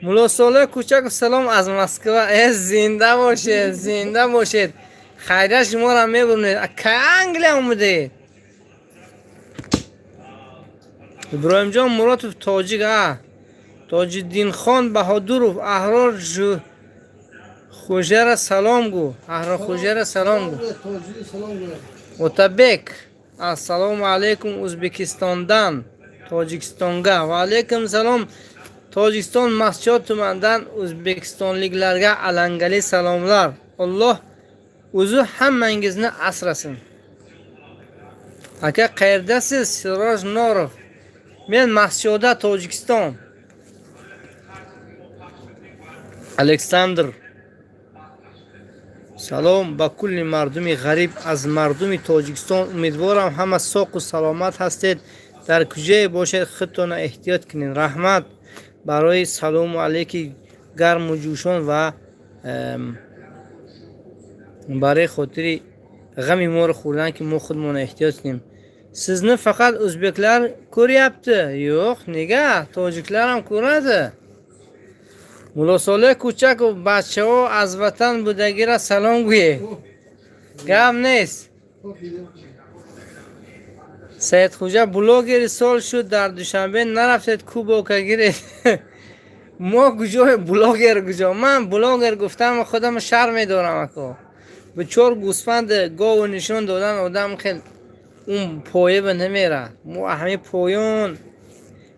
Mulosola Kuchakov salom az Moskva. Zinda boshid, zinda boshid. Xayra shuma ham me'burnid. Aka Angliya umidi. Ibrohimjon Muratov tojik Tojiddinxon Bahodurov Ahror Xo'jara salom gu. Ahror Xo'jara salom gu. Otabek assalomu alaykum O'zbekistondan Tojikistonga. Va alaykum salom. Tojikiston Maschoh tumanidan o'zbekistonliklarga alangali salomlar. Alloh o'zi hammangizni asrasin. Aka qayerdasiz? Siroj Norov. Men Maschohda, Tojikiston. Aleksandr salom ba kulli mardumi g'arib az mardumi Tojikiston. Uمیدوارم hamma sog' و salomat هستید. در کجای باشید خودتون احتیاط کنین. رحمت برای سلام علیکی گرم و جوشان و برای خاطر غم ما رو خوردن که ما خودمون احتیاط کنیم. Sizni faqat o'zbeklar ko'ryapti. Yo'q, nega? Tojiklar ham ko'radi. Mulosola Kuchakov bachao az vatan budagira salom go'yi. Gap نیست. سید خوجا بلوگر سال شد در دوشنبه نرفتید کوبوکا گیرید. ما کجای بلوگر کجا؟ من بلوگر گفتم خودم شرم دارم اکو. به 4 گوسفند گاو نشون دادن آدم خیلی اون پایه به نمیره. ما همه پایون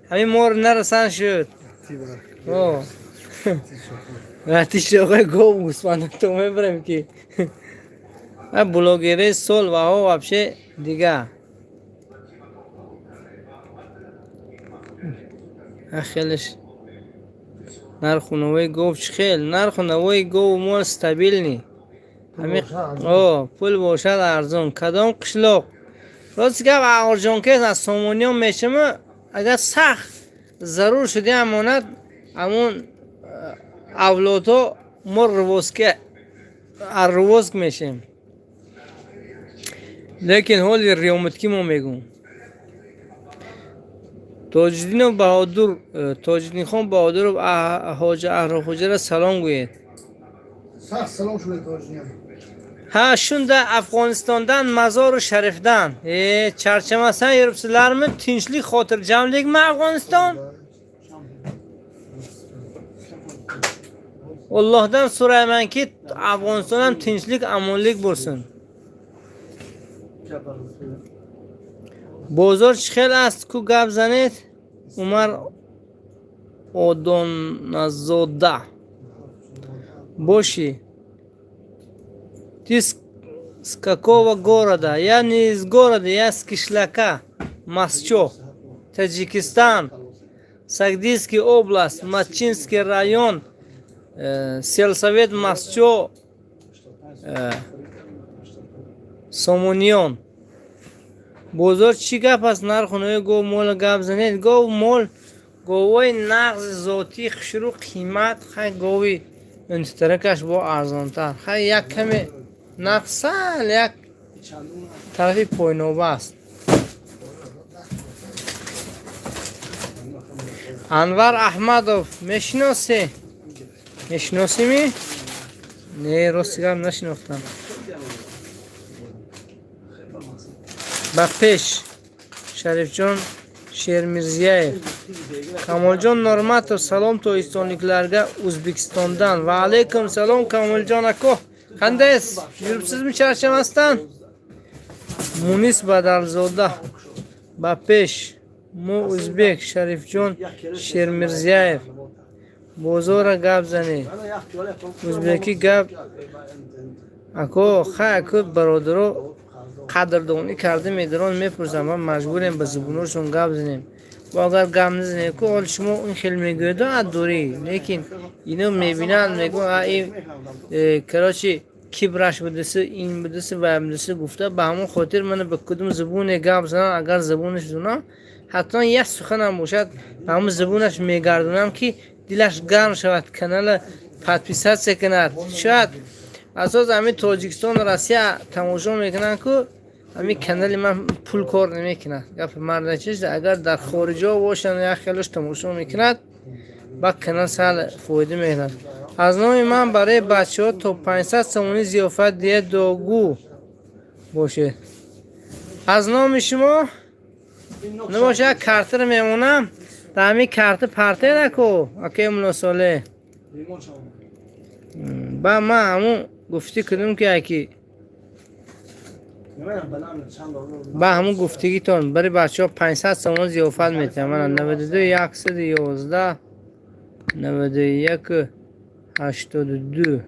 همه مار نرسن شد. اوه راتیش آقای گاو گوسفند تو میبرم که بلوگری سال و ها وابشه دیگه. خیلیش نرخونوی گاو خیل نرخونوی گاو مال استابیل نی. همین پول باشد ارزان. کدام قشلاق؟ راست که ارزان که از سامونیان میشم اگر سخت ضرور شده امانت همون اولادها ما روزک میشیم. لیکن حالی ریومتکی ما میگم Tojiddin Bahodur, Tojiddinxon Bahodur Hoji Ahror Xo'jara salom go'ying. Salom shunday Tojiddin. Ha, shunda Afg'onistondan Mazor Sharifdan. Charchamasan yuribsizlarmi? Tinchlik, xotirjamlikmi Afg'oniston? Allohdan so'raymanki, Afg'oniston ham tinchlik, amonlik bo'lsin. بازار چخیل است کو گپ زنید؟ عمر آدونزاده باشی тис с какого города? Я не из города, я с кишлака Масчо, Таджикистан, Сагдийский область, Матчинский район, сельсовет Масчо, Сомонион. بازار چی گپ است؟ نرخونه گو مال گپ زنید. گو مال گوی نقض ذاتی خشرو قیمت خیلی گوی انترکش با ارزانتر خیلی یک کمی نقصل یک طرفی پایینوبه است. انور احمدوف میشناسی؟ میشناسی می؟ نه راستی گپ نشناختم. بپیش شریف جان شیرمیرزیyev Kamoljon Normatov salom Tojikistonliklarga O'zbekistondan. Va alaykum salom Kamoljon aka. qandaysiz? Yuribsizmi, charchamasdan? Munis Badalzoda, Bapesh, Mu O'zbek, Sharifjon Shermirziyoyev. Bozora gap zani. O'zbeki gap. Ako, ha, ko'p barodaro qadrdoni kardim edron mepursan. Men majburim biz bunishon gap zanim. Bu agar gamni zanim ku ol shimo in xil megoda adori. Lekin ino mebinan mego ai karochi kibrash budisi in budisi va budisi gufta ba hamon khotir mana ba kudum zubune gap zan agar zubunish duna hatto یک سخنم باشد همون زبونش میگردونم که دلش گرم شود کانال پادپیسات کند شاید اساس همین تاجیکستان و روسیه تماشا میکنن که همین کانال من پول کار نمیکنه گپ مرد چیز اگر در خارج ها باشن یا خیلیش تماشا میکند با کانال سال فایده میکنه از نام من برای بچه ها تا 500 سومونی ضیافت دیه داگو باشه از نام شما نباشه کارتر میمونم در همین کارت پرته نکو اکی مناساله با ما همون گفتی کدوم که اکی با همون گفتگی تون برای بچه ها 500 سومون ضیافت میتونم من 92 111 91 82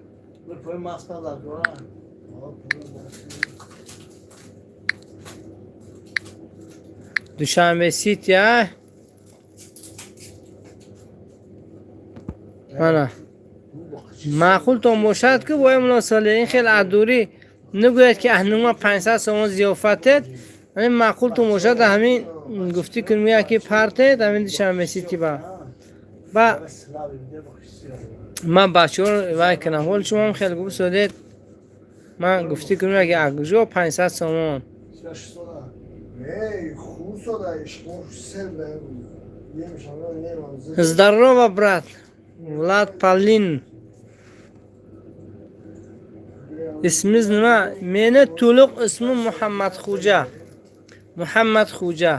دوشنبه سیت یا mana معقول تون باشد که باید مناساله این خیلی عدوری نگوید که اهنوما 500 سومون ضیافتت همین معقول تون باشد همین گفتی کنمیه که پرته همین دوشنبه سیتی با من بچه ها رو وای کنم حال شما هم خیلی گفت سادید من گفتی کنمیه که اگجا 500 سومون Здорово, брат. Влад Палин. İsminiz nima? Meni to'liq ismim Muhammad Xo'ja. Muhammad Xo'ja.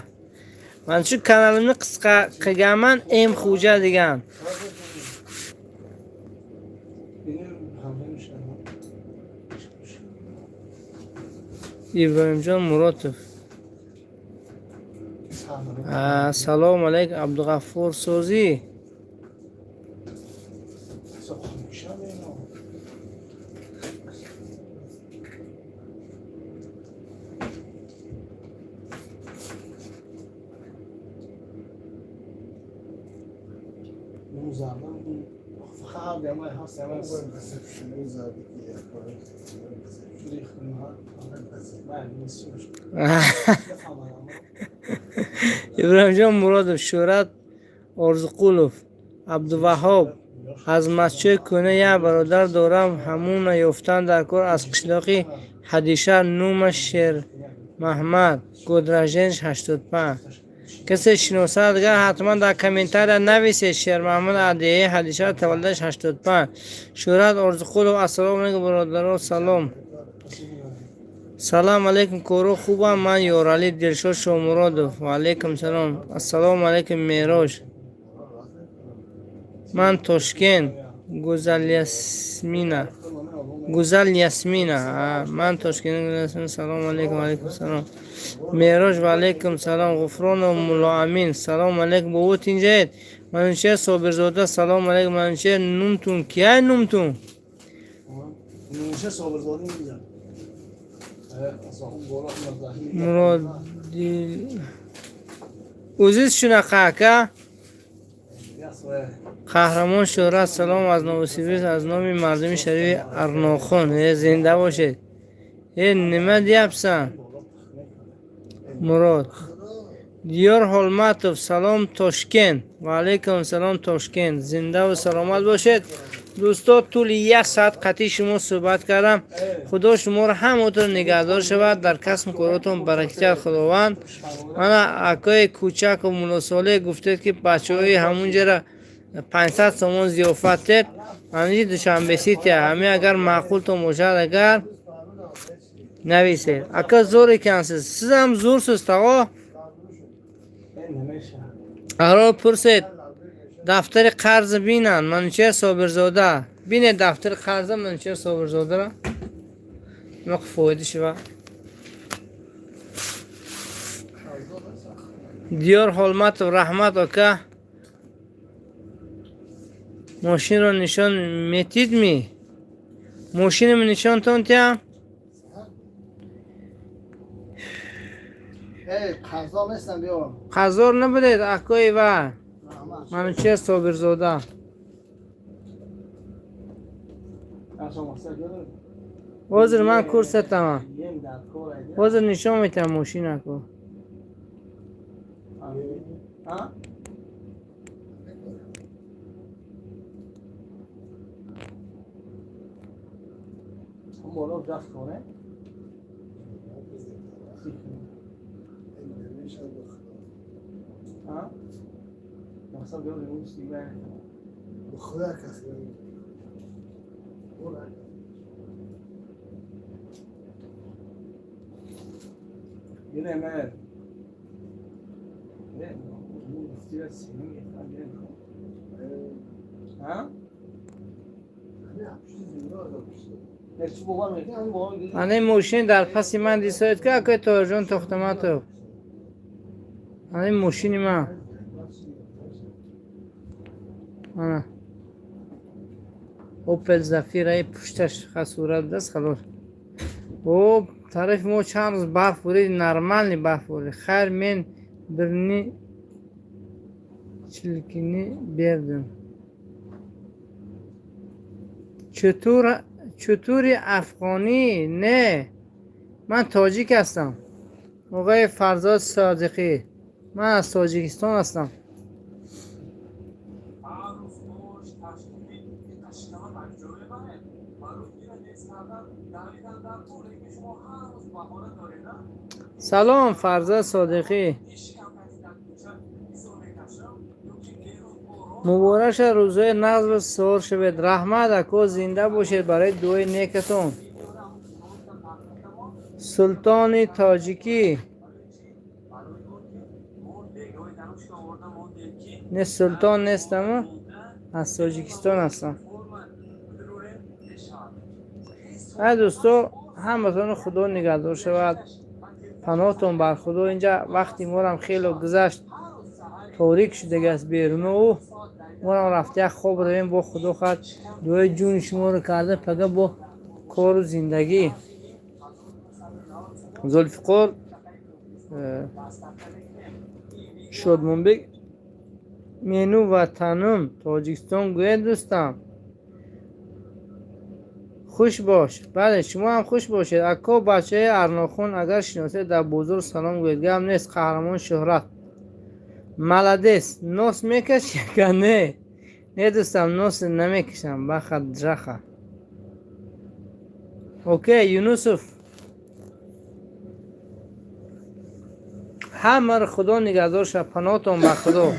Men shu kanalimni qisqa qilganman, M Xo'ja degan. İbrahimjon Muratov. Assalomu alaykum Abdug'affor So'zi. İbrahimjon Murodov, Shuhrat Orziqulov, Abduvahhab. از مسجد کنه یا برادر دارم همون یافتن در کار از قشلاقی حدیشر نوم شیر محمد گودرژنج 85 کسی شناسد دیگر حتما در کامنتر نویسید شیر محمد عدیه حدیشر تولدش 85 شهرت ارزقلو السلام علیکم برادران سلام سلام علیکم کورو خوبم من یورالی دلشاد شامرادوف و علیکم سلام السلام علیکم میراج من تاشکند گوزل یاسمینا من تاشکند سلام علیکم علیکم سلام میراج و علیکم سلام غفران و مولا امین سلام علیکم بابت اینجایید منوچه صابرزاده سلام علیکم منوچه نومتون کیه نومتون منوچه صابرزاده اینجا مرادی اوزیز شنقه که قهرمان شهرت سلام از نوسیبیس از نام مردمی شریف ارناخون زنده باشید نمه دیبسن مراد دیار حلمتوف سلام تاشکند و علیکم سلام تاشکند زنده و سلامت باشید دوستا طول 1 ساعت قطعی شما صحبت کردم خدا شما را همونطور نگهدار شود در کسب کاراتون برکت خداوند من اکای کوچک و مناساله گفتید که بچه های همونجا را 500 سومون ضیافت دید همینجی دوشنبه سیتی همین اگر معقول تو باشد اگر نویسید اکا زوری کنسید سیز هم زور سست آقا اگر پرسید دفتر قرض بینن منوچهر صابرزاده بینه دفتر قرض منوچهر صابرزاده را ما فایده شوا دیار حالمت و رحمت آکه ماشین رو نشان میتید می ماشین من نشان تون تیا قضا نیستم بیا خزار نبودید اکای و رحمت منو چه صابر زاده وزر من کورس تمام وزر نشان میتم ماشین اکو ها اون بالا دست کنه ها مثلا بیا اون سیگار خدا کسی یه نمر نه اون استیل سینی ها نه چی بابا میگه اون بابا میگه انه ماشین در پس من دیساید که اکای تارجان تختماتو انه ماشین من آنه اوپل زفیر ای پشتش خسورت دست خلاص او طرف ما چند روز برف بورید نرمال نی برف بورید خیر من برنی چلکنی بردم چطوری افغانی؟ نه من تاجیک هستم آقای فرزاد صادقی من از تاجیکستان هستم سلام فرزاد صادقی مبارک شد روزهای نقض سهر شود رحمت اکو زنده باشید برای دوی نیکتون سلطان تاجیکی نه سلطان نیستم از تاجیکستان هستم ای دوستو همتون خدا نگهدار شود پناهتون بر خدا اینجا وقتی مورم خیلی گذشت تاریک شده گست بیرون و مورم رفته خواب رویم با خدا خود دوی جون شما رو کرده پگه با کار و زندگی زلفقار شادمانبک مینو وطنم تاجیکستان گوید دوستم خوش باش بله شما هم خوش باشید اکا بچه ارناخون اگر شناسید در بزرگ سلام گوید گم نیست قهرمان شهرت ملدیس نوس میکشی که نه دوستم نوس نمیکشم بخد جخه اوکی یونوسف همه رو خدا نگهدار شد پناهتون به خدا